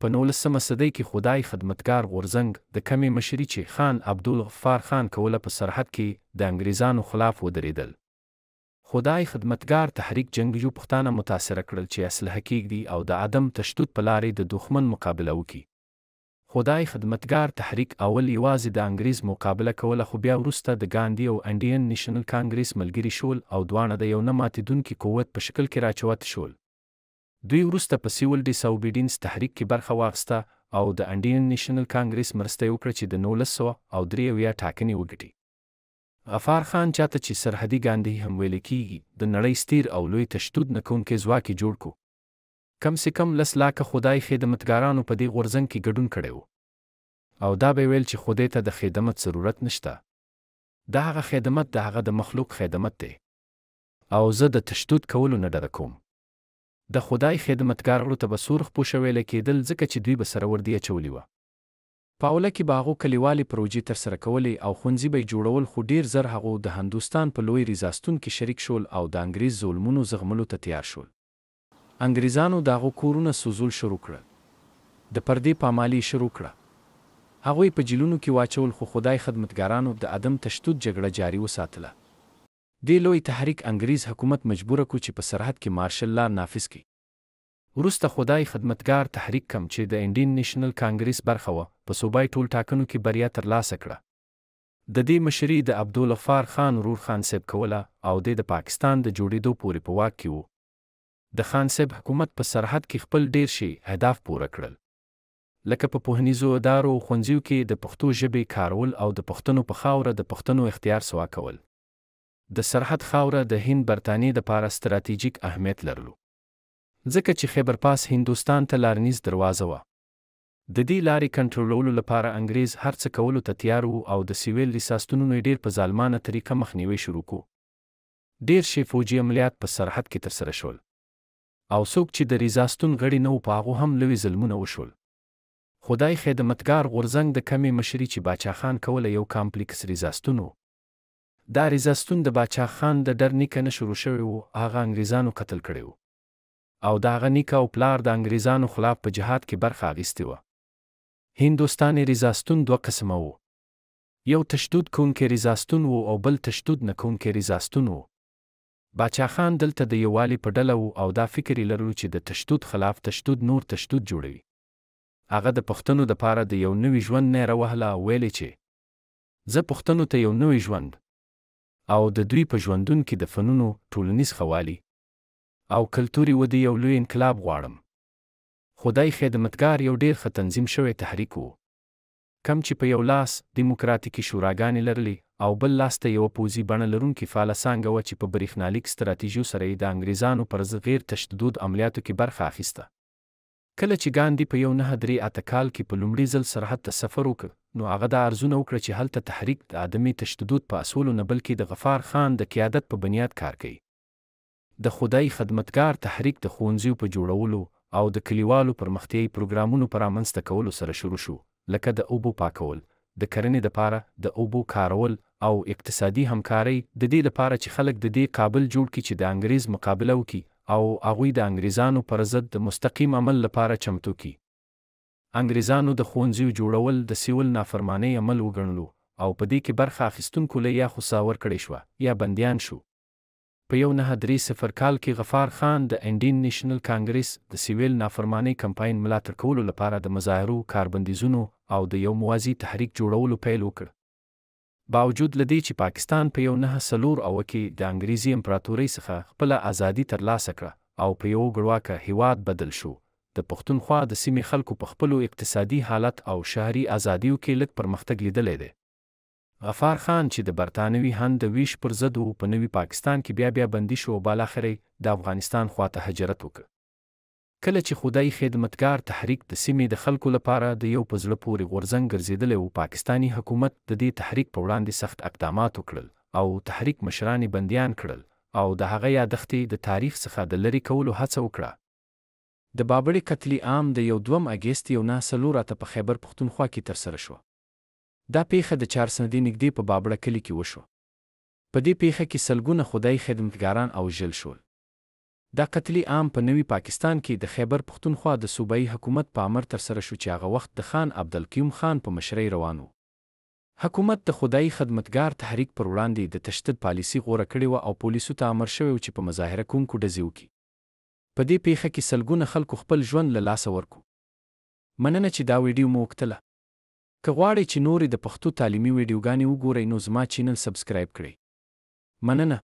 په 19مه صدۍ کې خدای خدمتګار غورځنګ د کمې مشري چې خان عبدالغفار خان کوله په سرحد کې د انګریزانو خلاف ودرېدل. خدای خدمتګار تحریک جنګجو پښتانه متاثره کړل چې اسلحه کېږدي او د عدم تشدد په لارې د دښمن مقابله وکړي. خدای خدمتګار تحریک اول یوازې د انګریز مقابله کوله، خو بیا وروسته د ګاندي او انډین نیشنل کانګریس ملګري شول او دواړه د یو نه ماتېدونکي قوت په شکل کې راچوت شول. دوی وروسته په سیول ډیس اوبیډینس تحریک کې برخه واخیسته او د انډین نیشنل کانګریس مرسته یې وکړه چې د 1903 ټاکنې وګټي. غفار خان چاته چې سرحدي ګاندي هم ویل کېږي د نړۍ ستیر او لوی تشدد نه کوونکی ځواک یې جوړ کړو. کم سے کم 10 لاکه خدای خدمتګارانو په دې غورځنګ کې ګډون کړی و او دا به ویل چې خدای ته د خدمت ضرورت نشته. دا هغه خدمت د هغه د مخلوق خدمت دی او زه د تشدد کولو نه ډډه کوم. د خدای خدمتګارانو ته به سورخ پوشه ویل کېدل ځکه چې دوی به سره وردی اچولې وه. په اوله کې به هغو کلیوالې پروژې ترسره کولې او ښوونځي به یې جوړول، خو ډېر زر هغو د هندوستان په لوی ریزاستون کې شریک شول او د انګریز ظلمونو زغملو ته تیار شول. انګریزانو د هغو کورونه سوځول شروع کړل. د پردې پامالي شروع کړه. هغوی په جیلونو کې واچول، خو خدای خدمتګارانو د عدم تشدد جګړه جاري وساتله. دې لوی تحریک انګریز حکومت مجبوره کړو چې په سرحد کې مارشل لا نافذ کړي. وروسته خدای خدمتګار تحریک کم چې د انډین نیشنل کانګریس برخه وه په صوبایي ټول ټاکنو کې بریا ترلاسه کړه. د دې مشري د عبدالغفار خان ورور خان صاحب کوله او د پاکستان د جوړېدو پورې په واک کې و. د خان صاحب حکومت په سرحد کې خپل ډېر شي اهداف پوره کړل، لکه په پوهنیزو ادارو او ښوونځیو کې د پښتو ژبې کارول او د پښتنو په خاوره د پښتنو اختیار سوا کول. د سرحد خاوره د هند برطانیې دپاره ستراتیژیک اهمیت لرلو، ځکه چې خیبر پاس هندوستان ته لارنیز دروازه وه. د دې لارې کنټرولولو لپاره انګریز هر څه کولو ته تیار وو او د سیویل ریساستونو یې ډېر په ظالمانه طریقه مخنیوی شروع کړو. ډېر شي فوجي عملیات په سرحد کې ترسره شول او څوک چې د ریزاستون غړي نه وو په هغو هم لوی ظلمونه وشول. خدای خدمتګار غورځنګ د کمې مشري چې باچا خان کوله یو کامپلیکس ریزاستون و. دا ریزاستون د باچا خان د ډر نیکه نه شروع شوی و، هغه انګریزانو قتل کړی و او د هغه نیکه او پلار د انګریزانو خلاف په جهاد کې برخه اخیستې وه. هندوستان ریزاستون دوه قسمه و، یو تشدد کوونکی ریزاستون و او بل تشدد نه کوونکی ریزاستون و. باچا خان دلته د یووالي په ډله و او دا فکر یې لرلو چې د تشدد خلاف تشدد نور تشدد جوړوي. هغه د پښتنو دپاره د یو نوي ژوند نیره وهله او ویلې چې زه پښتنو ته یو نوی ژوند او د دوی په ژوندون کې د فنونو ټولنیز خوالي او کلتوري ودې یو لوی انقلاب غواړم. خدای خدمتګار یو ډېر ښه تنظیم شوی تحریک و، کم چې په یو لاس دیموکراتیکي شوراګانې لرلې او بل لاس ته یوه پوځي بڼه لرونکې فعاله څانګه وه چې په برېښنالیک ستراتیژیو سره یې د انګریزانو پر ضد غیر تشدد عملیاتو کې برخه اخیسته. کله چې ګاندي په 1938 کال کې په لومړي ځل سرحد ته سفر وکړ، نو هغه دا ارزونه وکړه چې هلته تحریک د عدمي تشدد په اصولو نه بلکې د غفار خان د قیادت په بنیاد کار کوي. د خدای خدمتګار تحریک د ښوونځیو په جوړولو او د کلیوالو پرمختیایي پروګرامونو په رامنځته کولو سره شروع شو، لکه د اوبو پاکول، د کرنې دپاره د اوبو کارول او اقتصادي همکارۍ، د دې لپاره چې خلک د دې قابل جوړ کړي چې د انګریز مقابله وکړي او هغوی د انګریزانو پر ضد د مستقیم عمل لپاره چمتو کړي. انګریزانو د ښوونځیو جوړول د سیول نافرمانۍ عمل وګڼلو او په دې کې برخه اخیستونکو له یا خو ساه ورکړې شوه یا بندیان شو. په 1930 کال کې غفار خان د انډین نیشنل کانګریس د سیویل نافرمانۍ کمپاین ملاتړ کولو لپاره د مظاهرو، کاربندیزونو او د یو موازي تحریک جوړولو پیل وکړ. باوجود له دې چې پاکستان په 1904 کې د انګریزي امپراتورۍ څخه خپله ازادي ترلاسه کړه او په یو ګړواکه هیواد بدل شو، د پښتونخوا د سیمې خلکو په خپلو اقتصادي حالت او شهري ازادیو کې لږ پرمختګ لیدلی دی. غفار خان چې د برطانوي هند د ویش پر ضد و، په نوي پاکستان کې بیا بندي شو او بالاخره د افغانستان خواته هجرت وکړ. کله چې خدای خدمتګار تحریک د سیمې د خلکو لپاره د یو په زړه پورې غورځنګ ګرځېدلی و، پاکستاني حکومت د دې تحریک په وړاندې سخت اقدامات وکړل او تحریک مشران یې بندیان کړل او د هغه یادښتې د تاریخ څخه د لرې کولو هڅه وکړه. د بابړې قتل عام د 2 اګست 1904 په خیبر پښتونخوا کې ترسره شو. دا پیښه د چارسندې نږدې په بابړه کلي کې وشو. په دې پیښه کې سلګونه خدای خدمتګاران او وژل شول. دا قتلي عام په نوي پاکستان کې د خیبر پښتونخوا د صوبایي حکومت په امر ترسره شو چې هغه وخت د خان عبدالقیوم خان په مشرۍ روان و. حکومت د خدایي خدمتګار تحریک پر وړاندې د تشدد پالیسي غوره کړې وه او پولیسو ته امر شوی و چې په مظاهره کوونکو ډزې وکړي. په دې پیښه کې سلګونه خلکو خپل ژوند له لاسه ورکړو. مننه چې دا ویډیو مو وکتله. که غواړئ چې نورې د پښتو تعلیمي ویډیوګانې وګورئ نو زما چینل سبسکرایب کړئ. مننه.